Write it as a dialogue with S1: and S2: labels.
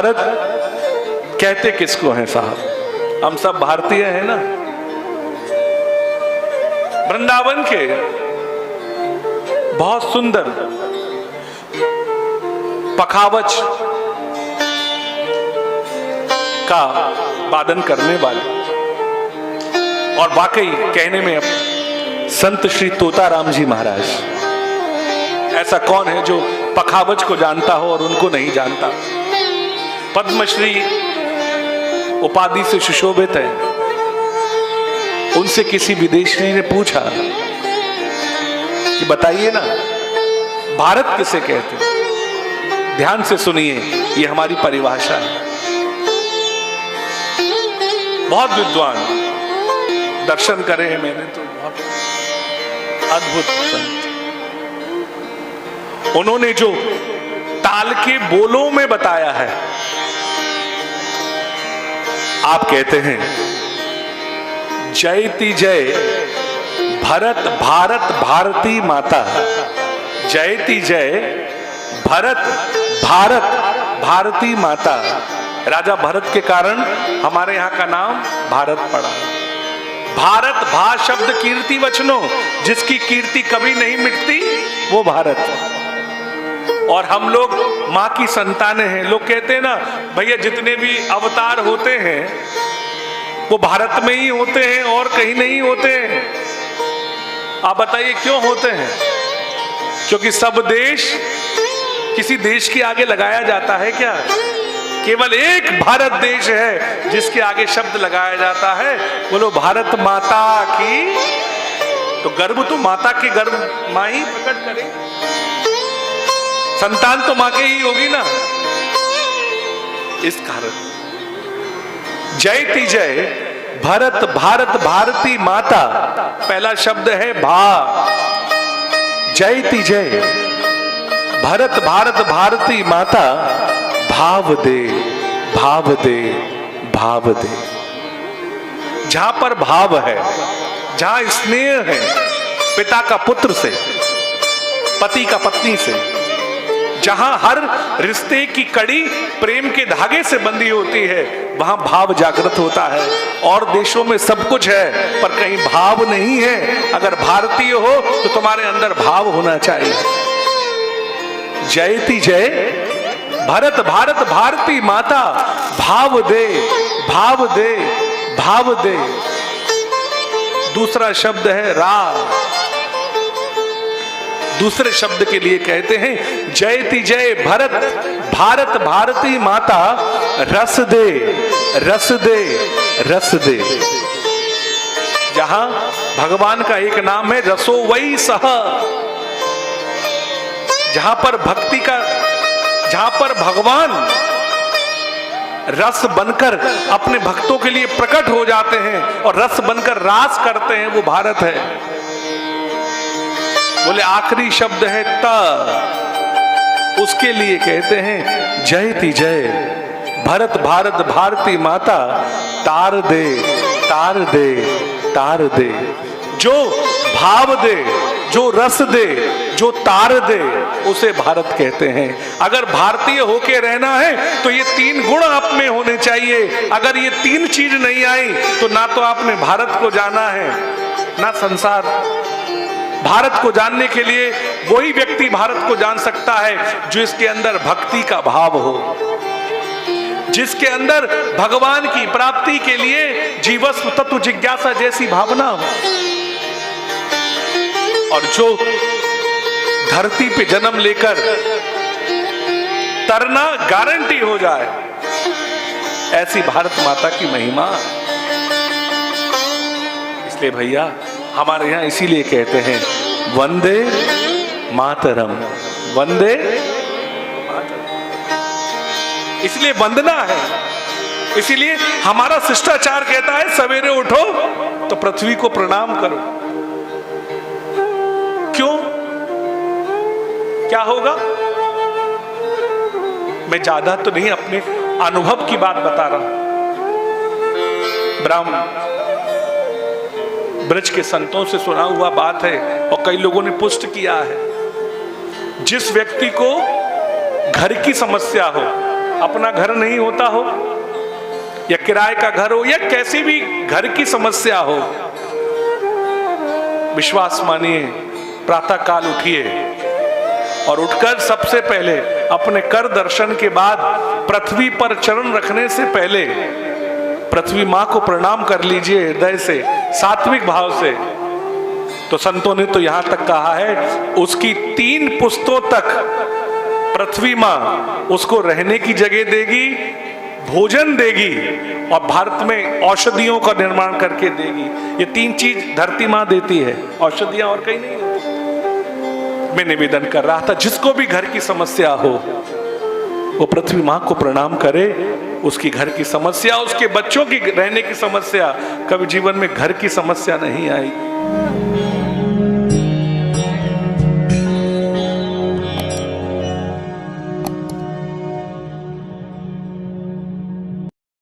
S1: भारत कहते किसको हैं साहब? हम सब भारतीय हैं ना। वृंदावन के बहुत सुंदर पखावज का वादन करने वाले और वाकई कहने में संत श्री तोताराम जी महाराज, ऐसा कौन है जो पखावज को जानता हो और उनको नहीं जानता? पद्मश्री उपाधि से सुशोभित है। उनसे किसी विदेशी ने पूछा कि बताइए ना, भारत किसे कहते हैं? ध्यान से सुनिए, ये हमारी परिभाषा है। बहुत विद्वान, दर्शन करे हैं मैंने तो, बहुत अद्भुत संत। उन्होंने जो ताल के बोलों में बताया है, आप कहते हैं जयति जय भरत भारत भारती माता, जयति जय भरत भारत भारती माता। राजा भरत के कारण हमारे यहां का नाम भारत पड़ा। भारत भा शब्द कीर्ति वचनो, जिसकी कीर्ति कभी नहीं मिटती वो भारत। और हम लोग माँ की संतानें हैं। लोग कहते हैं ना भैया, जितने भी अवतार होते हैं वो भारत में ही होते हैं और कहीं नहीं होते हैं। आप बताइए क्यों होते हैं? क्योंकि सब देश किसी देश के आगे लगाया जाता है क्या? केवल एक भारत देश है जिसके आगे शब्द लगाया जाता है, बोलो भारत माता की। तो गर्भ तो माता के गर्भ माँ ही प्रकट करे, संतान तो मां के ही होगी ना। इस कारण जयति जय भरत भारत भारती माता, पहला शब्द है भा। जयति जय भरत भारत भारती माता, भाव दे भाव दे भाव दे। जहां पर भाव है, जहां स्नेह है पिता का पुत्र से, पति का पत्नी से, जहां हर रिश्ते की कड़ी प्रेम के धागे से बंधी होती है, वहां भाव जागृत होता है। और देशों में सब कुछ है पर कहीं भाव नहीं है। अगर भारतीय हो तो तुम्हारे अंदर भाव होना चाहिए। जयति जय भरत भारत भारती माता, भाव दे भाव दे भाव दे। दूसरा शब्द है रा। दूसरे शब्द के लिए कहते हैं जयति जय भरत भारत भारती माता, रस दे रस दे रस दे। जहां भगवान का एक नाम है रसो वही सह, जहां पर भक्ति का, जहां पर भगवान रस बनकर अपने भक्तों के लिए प्रकट हो जाते हैं और रस बनकर रास करते हैं, वो भारत है। बोले आखिरी शब्द है त, उसके लिए कहते हैं जयति जय भरत भारत भारती माता, तार दे तार दे तार दे। जो भाव दे, जो रस दे, जो तार दे, उसे भारत कहते हैं। अगर भारतीय होके रहना है तो ये तीन गुण आप में होने चाहिए। अगर ये तीन चीज नहीं आई तो ना तो आपने भारत को जाना है ना संसार। भारत को जानने के लिए वही व्यक्ति भारत को जान सकता है जो इसके अंदर भक्ति का भाव हो, जिसके अंदर भगवान की प्राप्ति के लिए जीवस्व तत्व जिज्ञासा जैसी भावना हो, और जो धरती पे जन्म लेकर तरना गारंटी हो जाए, ऐसी भारत माता की महिमा। इसलिए भैया हमारे यहां इसीलिए कहते हैं वंदे मातरम, वंदे मातरम। इसलिए वंदना है। इसीलिए हमारा शिष्टाचार कहता है सवेरे उठो तो पृथ्वी को प्रणाम करो। क्यों? क्या होगा? मैं ज्यादा तो नहीं, अपने अनुभव की बात बता रहा हूं। ब्रज के संतों से सुना हुआ बात है और कई लोगों ने पुष्ट किया है। जिस व्यक्ति को घर की समस्या हो, अपना घर नहीं होता हो या किराए का घर हो या कैसी भी घर की समस्या हो, विश्वास मानिए, प्रातः काल उठिए और उठकर सबसे पहले अपने कर दर्शन के बाद पृथ्वी पर चरण रखने से पहले पृथ्वी मां को प्रणाम कर लीजिए हृदय से, सात्विक भाव से। तो संतों ने तो यहां तक कहा है उसकी 3 पुस्तों तक पृथ्वी मां उसको रहने की जगह देगी, भोजन देगी और भारत में औषधियों का निर्माण करके देगी। ये 3 चीज धरती मां देती है, औषधियां और कहीं नहीं होती। मैं निवेदन कर रहा था जिसको भी घर की समस्या हो वो पृथ्वी मां को प्रणाम करे। उसकी घर की समस्या, उसके बच्चों की रहने की समस्या, कभी जीवन में घर की समस्या नहीं आएगी।